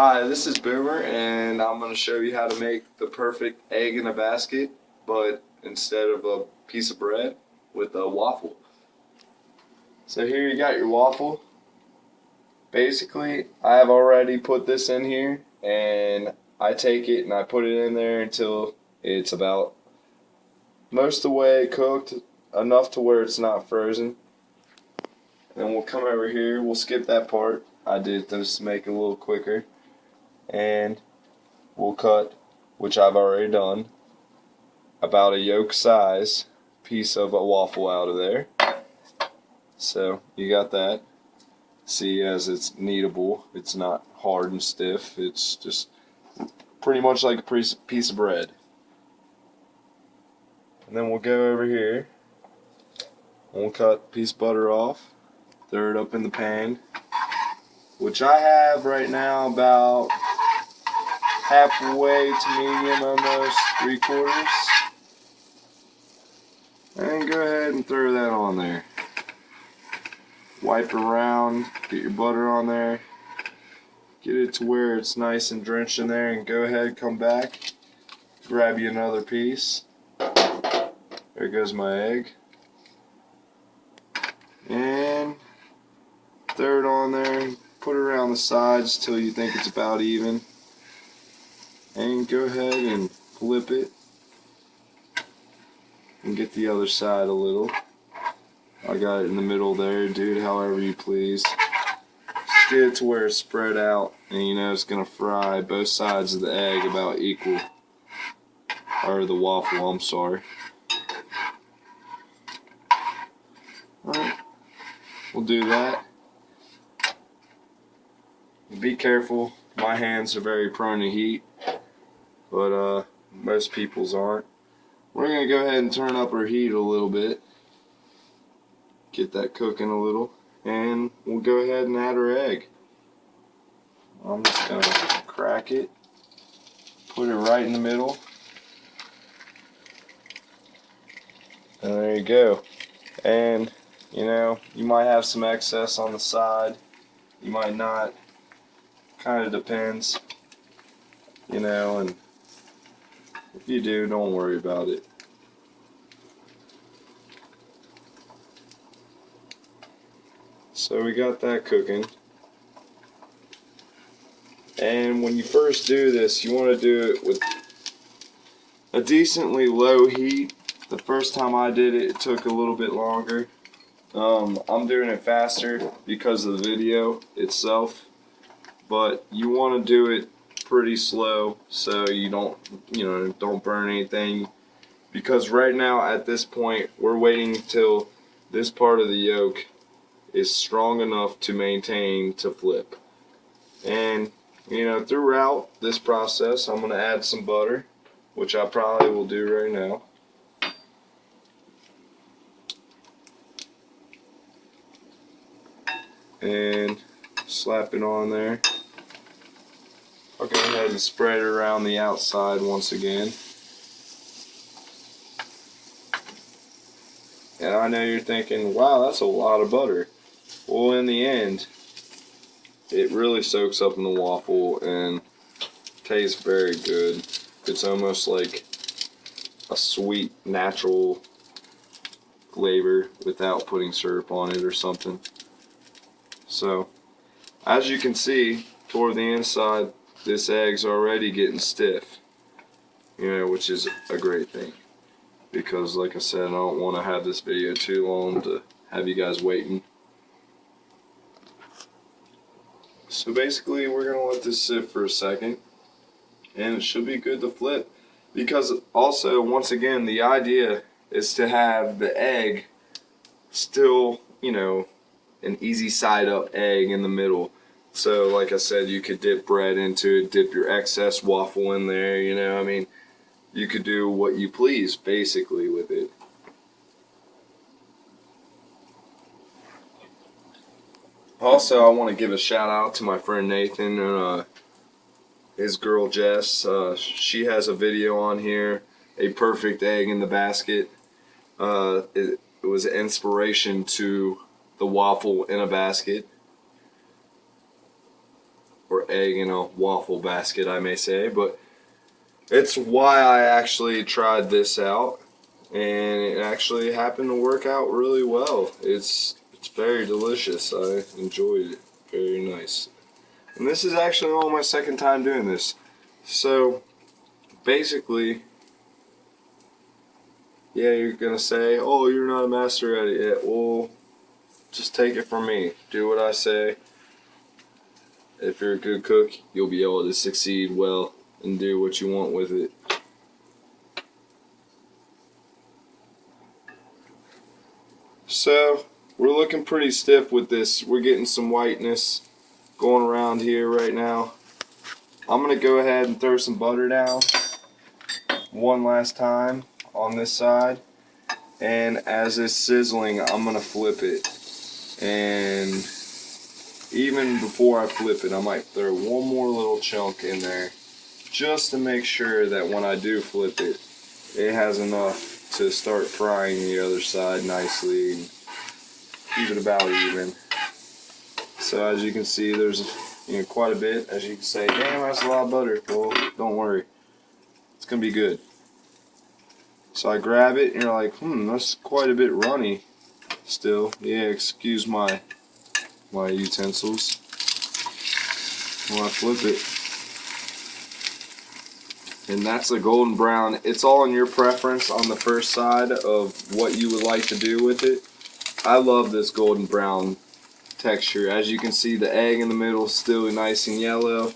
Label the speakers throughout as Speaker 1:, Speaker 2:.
Speaker 1: Hi, this is Boomer, and I'm going to show you how to make the perfect egg in a basket, but instead of a piece of bread, with a waffle. So here you got your waffle. Basically, I've already put this in here, and I take it and I put it in there until it's about most of the way cooked, enough to where it's not frozen. And then we'll come over here, we'll skip that part. I did this to make it a little quicker. And we'll cut, which I've already done, about a yolk size piece of a waffle out of there. So you got that. See, as it's kneadable, it's not hard and stiff, it's just pretty much like a piece of bread. And then we'll go over here and we'll cut a piece of butter off, throw it up in the pan, which I have right now about halfway to medium, almost 3/4. And go ahead and throw that on there. Wipe around, get your butter on there, get it to where it's nice and drenched in there, and go ahead, come back, grab you another piece. There goes my egg. And throw it on there, put it around the sides till you think it's about even. And go ahead and flip it and get the other side a little. I got it in the middle there, do it however you please. Just get it to where it's spread out, and you know it's going to fry both sides of the egg about equal. Or the waffle, I'm sorry. Alright, we'll do that. Be careful, my hands are very prone to heat, but most people's aren't. We're going to go ahead and turn up our heat a little bit. Get that cooking a little, and we'll go ahead and add our egg. I'm just going to crack it, put it right in the middle, and there you go. And you know, you might have some excess on the side, you might not, kind of depends, you know, and if you do, don't worry about it. So we got that cooking. And when you first do this, you want to do it with a decently low heat. The first time I did it, it took a little bit longer. I'm doing it faster because of the video itself. But you want to do it pretty slow so you don't burn anything. Because right now at this point, we're waiting until this part of the yolk is strong enough to maintain to flip. And you know, throughout this process, I'm going to add some butter, which I probably will do right now. And slap it on there. I'll go ahead and spread it around the outside once again. And I know you're thinking, wow, that's a lot of butter. Well, in the end, it really soaks up in the waffle and tastes very good. It's almost like a sweet, natural flavor without putting syrup on it or something. So, as you can see, toward the inside, this egg's already getting stiff, you know, which is a great thing. Because, like I said, I don't want to have this video too long to have you guys waiting. So basically, we're going to let this sit for a second, and it should be good to flip. Because also, once again, the idea is to have the egg still, you know, an easy side up egg in the middle. So like I said, you could dip bread into it, dip your excess waffle in there, you know, I mean, you could do what you please basically with it. Also, I want to give a shout out to my friend Nathan and his girl Jess. She has a video on here, a perfect egg in the basket. It was an inspiration to the waffle in a basket, or egg in a waffle basket, I may say, but it's why I actually tried this out, and it actually happened to work out really well. It's very delicious. I enjoyed it. Very nice. And this is actually only my second time doing this. So basically, yeah, you're gonna say, "Oh, you're not a master at it yet." Well, just take it from me. Do what I say. If you're a good cook, you'll be able to succeed well and do what you want with it. So, we're looking pretty stiff with this. We're getting some whiteness going around here right now. I'm going to go ahead and throw some butter down one last time on this side. And as it's sizzling, I'm going to flip it. And even before I flip it, I might throw one more little chunk in there just to make sure that when I do flip it, it has enough to start frying the other side nicely and keep it about even. So as you can see, there's quite a bit. As you can say, damn, that's a lot of butter. Well, don't worry, it's gonna be good. So I grab it and you're like, that's quite a bit runny still. Yeah, excuse my utensils. When I flip it, and that's a golden brown. It's all in your preference on the first side of what you would like to do with it. I love this golden brown texture. As you can see, the egg in the middle is still nice and yellow.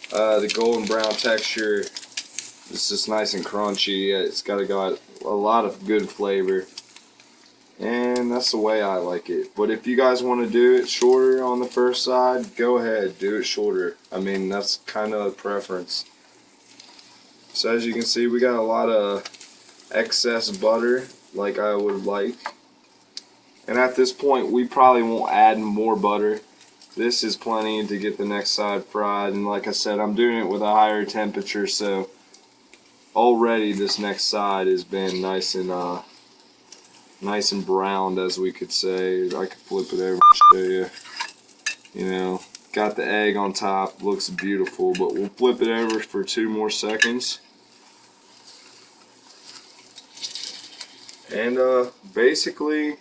Speaker 1: The golden brown texture is just nice and crunchy. It's got a lot of good flavor, and that's the way I like it. But if you guys want to do it shorter on the first side, go ahead, do it shorter. I mean, that's kind of a preference. So as you can see, we got a lot of excess butter, like I would like. And at this point, we probably won't add more butter. This is plenty to get the next side fried. And like I said, I'm doing it with a higher temperature, so already this next side has been nice and browned, as we could say. I could flip it over and show you. You know, got the egg on top, looks beautiful, but we'll flip it over for 2 more seconds. And basically,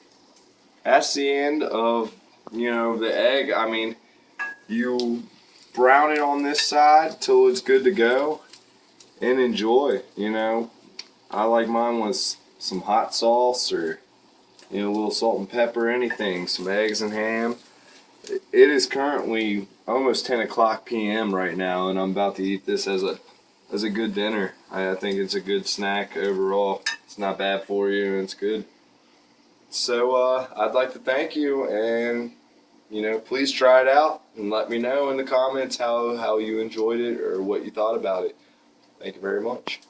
Speaker 1: that's the end of, the egg. I mean, you brown it on this side till it's good to go and enjoy. I like mine with some hot sauce or, a little salt and pepper, anything, some eggs and ham. It is currently almost 10 o'clock p.m. right now, and I'm about to eat this as a good dinner. I think it's a good snack overall. It's not bad for you, and it's good. So I'd like to thank you, and please try it out and let me know in the comments how you enjoyed it or what you thought about it. Thank you very much.